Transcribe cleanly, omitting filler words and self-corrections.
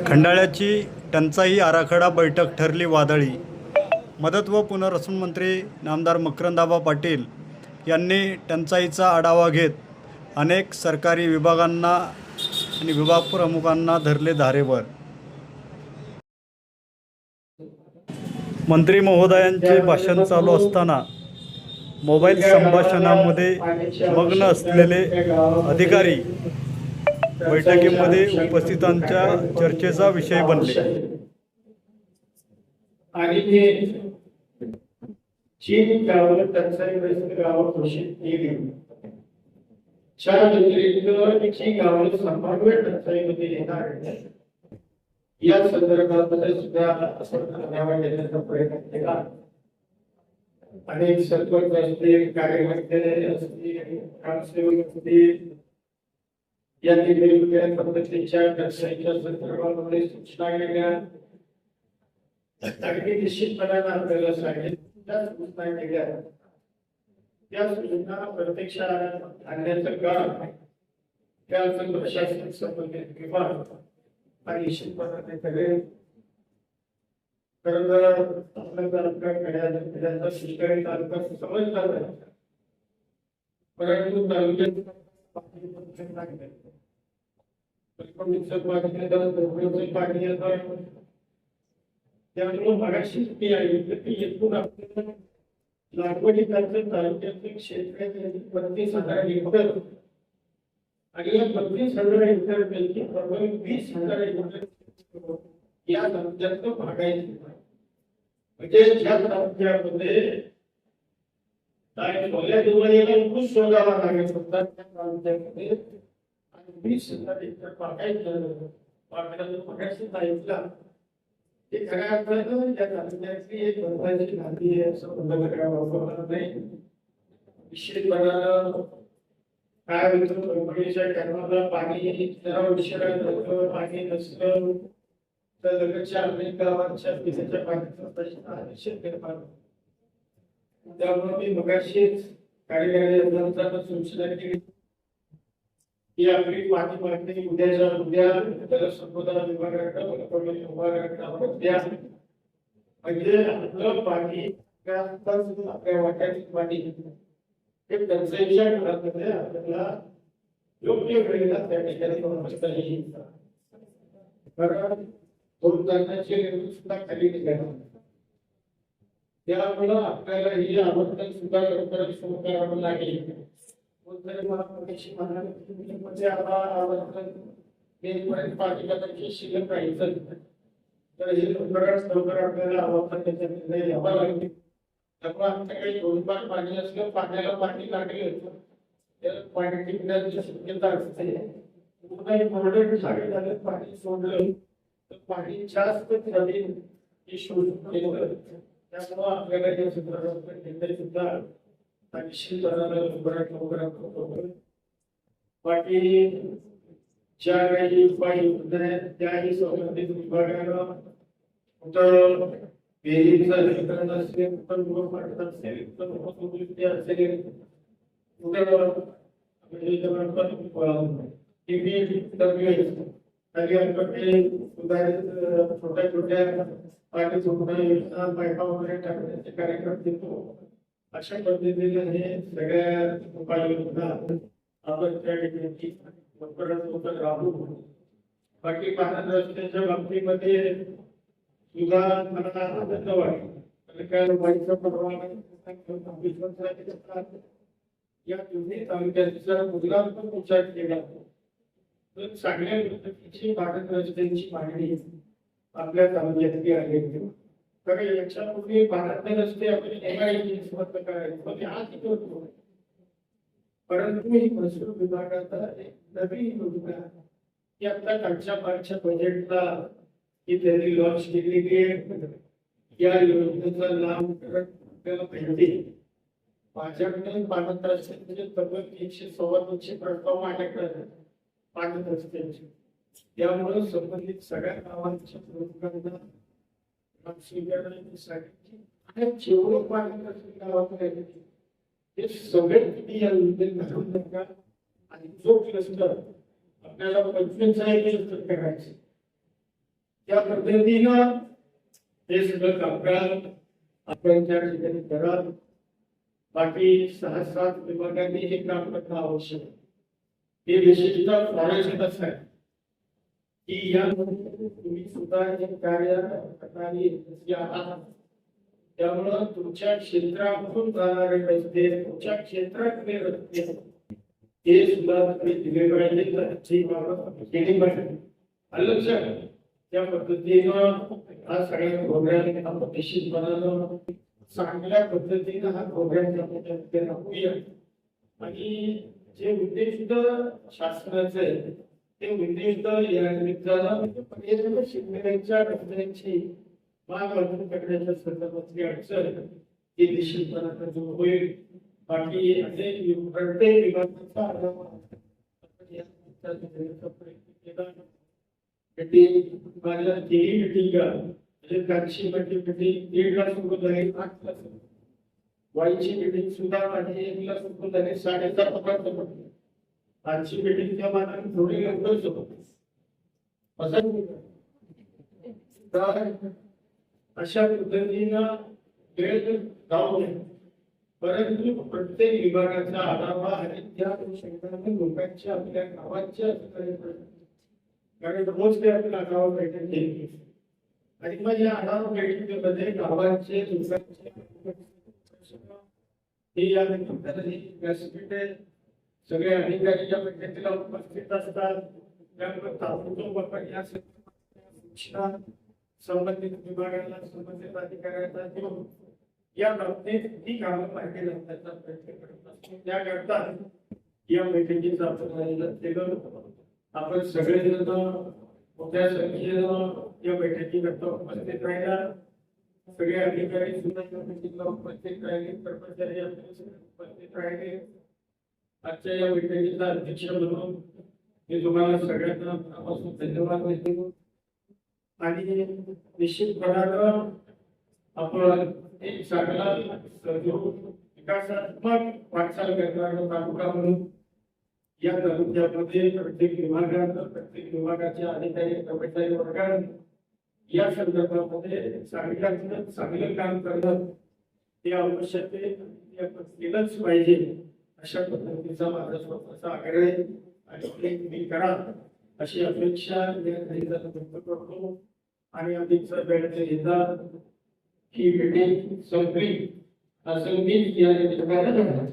खंडाळ्याची टंचाई आराखडा बैठक ठरली वादळी. मदत व पुनर्वसन मंत्री नामदार मकरंदाबा पाटील यांनी टंचाईचा आढावा घेत अनेक सरकारी विभागांना आणि विभाग प्रमुखांना धरले धारेवर. मंत्री महोदयांचे भाषण चालू असताना मोबाईल संभाषणामध्ये मग्न असलेले अधिकारी बैठकीमध्ये उपस्थितांच्या चर्चेचा विषय बनले. आणि ते चीन गावाला टंचाईग्रस्त गाव घोषित केली. च्या व्यतिरिक्त जी गावाला संभाव्य टंचाईमध्ये येणार या संदर्भामध्ये सुद्धा आढावा घेण्याचा प्रयत्न केला. अनेक सरपंच असतील, कार्यकर्ते असतील, ग्रामसेवक असतील यांनी वेगवेगळ्या पद्धतीच्या टंचाईच्या संदर्भामध्ये सूचना केल्या. अगदी निश्चितपणाने आपल्याला सांगितलं त्या सूचना केल्या. त्या सूचना प्रत्यक्षात आणण्याचं काम त्या प्रशासनिक संबंधित विभाग आणि निश्चितपणाने करेल. कारण आपल्या तालुक्यात शिष्करी तालुका समजला नाही, परंतु तालुक्यात पाणी येतं. त्यामुळे मगाशी ती आहे की येथून आपल्याला लागवडीचं तालुक्याचे क्षेत्र 32,000 हेक्टर आणि या 32,000 हेक्टर पैकी प्रभावी 20,000 हेक्टर या तालुक्यात भागायचे. म्हणजे ज्या तालुक्यामध्ये काय सोल्या दिवाळीला ऊस शोधावा लागत होता त्या तालुक्यामध्ये 20,000 हेक्टर भागायचं. मगाशी सांगितलं ते खऱ्या अर्थानं त्या तालुक्याची एक महत्वाची नांदी आहे असं बंद करावं नाही. निश्चितपणानं काय होतं, कंपनीच्या टायमाला पाणी जरा उशिरा जातं, पाणी नसलं तर लगतच्या अनेक गावांच्या पिण्याच्या पाण्याचा प्रश्न निश्चित निर्माण होतो. त्यामुळे मी मगाशीच कार्यकारी यंत्रणांना सूचना केली की आपली पाणी मागणी उद्याच्या उद्या जलसंपदा विभागाकडे द्या. म्हणजे आपलं पाणी आपल्या वाट्यातील पाणी हे टंचाईच्या काळामध्ये आपल्याला योग्य वेळेला त्या ठिकाणी पोहोचता येईल. कारण धोरणाची निर्मिती सुद्धा खाली निघाली. त्यामुळं आपल्याला ही आवर्तन सुद्धा लवकरच सुरू करावं लागेल. शिल्लक राहायचं तर हे लवकर आपल्याला आवर्तनाचा निर्णय घ्यावा लागेल. त्यामुळे आमच्याकडे 2 बार पाणी असलं, पाण्याला पाणी लागेल तर पाणी टिकण्याची शक्यता असते. झाले पाणी सोडलं तर पाणी जास्त नवीन शोषून केलं. त्यामुळे आपल्याला या संदर्भात सुद्धा बाकी ज्या काही उपाययोजना आहेत त्याही संबंधित विभागानं विकरण असेल, छोट्या छोट्या पाणी जोडण्या योजना पायपा वगैरे टाकण्याचे कार्यक्रम देतो. अशा पद्धतीने हे सगळ्या उपाययोजना आपण त्या ठिकाणी लवकरात राबवू. बाकी पाण्याच्या रस्त्याच्या बाबतीमध्ये सुद्धा मला आनंद वाटतो. या दोन्ही तालुक्याचा मुद्रांकन विचार केला तर चांगल्या पद्धतीची पाण्याच्या रस्त्यांची मागणी आपल्या तालुक्यातली आहे. कारण याच्यापूर्वी पाण्याचे रस्ते आपण करायचे, परंतु ही महसूल विभागाचा एक नवीन योजना की आता कालच्या मागच्या बजेटला ही त्यांनी लॉन्च केलेली आहे. या योजनेचा लाभ आपल्याला भेटेल. माझ्याकडे पाण्याच्या रस्त्यांचे तब्बल 300-325 प्रस्ताव माझ्याकडे पाण्याच्या रस्त्यांचे. त्यामुळे संबंधित सगळ्या गावांच्या लोकांना जेवढं पाणी गावाकडे हे सगळे किती या योजनेत घालून नका. आणि जो क्लस्टर आपल्याला 45 करायचे त्या पद्धतीनं हे सगळं कामकाज आपण त्या ठिकाणी कराल. बाकी 6-7 विभागांनी हे काम करणं आवश्यक आहे. हे विशेषतः फॉरेस्ट असं आहे की यामध्ये तुम्ही सुद्धा हे कार्य करणारी एजन्सी आहात. त्यामुळं तुमच्या क्षेत्रातून जाणारे रस्ते, तुमच्या क्षेत्रातले रस्ते हे सुद्धा तुम्ही दिले पाहिजे, त्याची बाबत केली पाहिजे. लक्षात त्या पद्धतीनं हा सगळ्या प्रोग्राम आपण निश्चितपणानं चांगल्या पद्धतीनं हा प्रोग्राम राबवूया. आणि जे उद्दिष्ट शासनाचे आहे ते उद्दिष्ट या निमित्तानं पर्यटन शेतकऱ्यांच्या रस्त्यांची माग वाहतूक करण्याच्या संदर्भातली अडचण ही निश्चितपणानं दूर होईल. बाकी अनेक प्रत्येक विभागाचा आढावा आपण या निमित्तानं घेण्याचा प्रयत्न केला. माझ्या तिन्ही मिटिंगा म्हणजे कालची मीटिंग 1:30ला सुरू झाली, 8ला सुरू. वाईची मीटिंग सुद्धा माझी 1ला सुरू झाली, 7:30 पर्यंत. आजची मीटिंग त्या मानाने थोडी लवकर सुरू होती. अशा पद्धतीनं वेळ जाऊ नये, परंतु प्रत्येक विभागाचा आढावा आणि त्या अनुषंगाने लोकांच्या आपल्या गावाच्या कारण रोज ते आपल्या गावात बैठक घेतली आणि मग या आढावा बैठकीमध्ये गावांचे लोकांचे हे या निमित्ताने व्यासपीठ आहे. सगळे अधिकारी या बैठकीला उपस्थित असतात. त्यामुळे ताबडतोब आपण या सूचना संबंधित विभागाला, संबंधित अधिकाऱ्यांना देऊन या बाबतीत ही कामं मार्गी लावण्याचा प्रयत्न करत असतो. त्याकरता या बैठकीचं आपण आयोजन केलं. आपण सगळेजण मोठ्या संख्येनं या बैठकीकरता उपस्थित राहिला. सगळे अधिकारी सुद्धा या बैठकीला उपस्थित राहिले, कर्मचारी उपस्थित राहिले. आजच्या या बैठकीचा अध्यक्ष म्हणून मी तुम्हाला सगळ्यांना मनापासून धन्यवाद देतो. आणि निश्चितपणानं आपण एक चांगला विकासात्मक वाटचाल करणारा तालुका म्हणून या तालुक्यामध्ये प्रत्येक विभागाच्या अधिकारी कर्मचारी वर्गाने या संदर्भामध्ये चांगलं काम करणं हे आवश्यक आहे. ते आपण केलंच पाहिजे अशा पद्धतीचा माझा स्वतःचा आग्रह आहे आणि ते तुम्ही करा अशी अपेक्षा व्यक्त करतो. आणि अधिकचा वेळ घेता ही मीटिंग संपली असं मी या निमित्तानं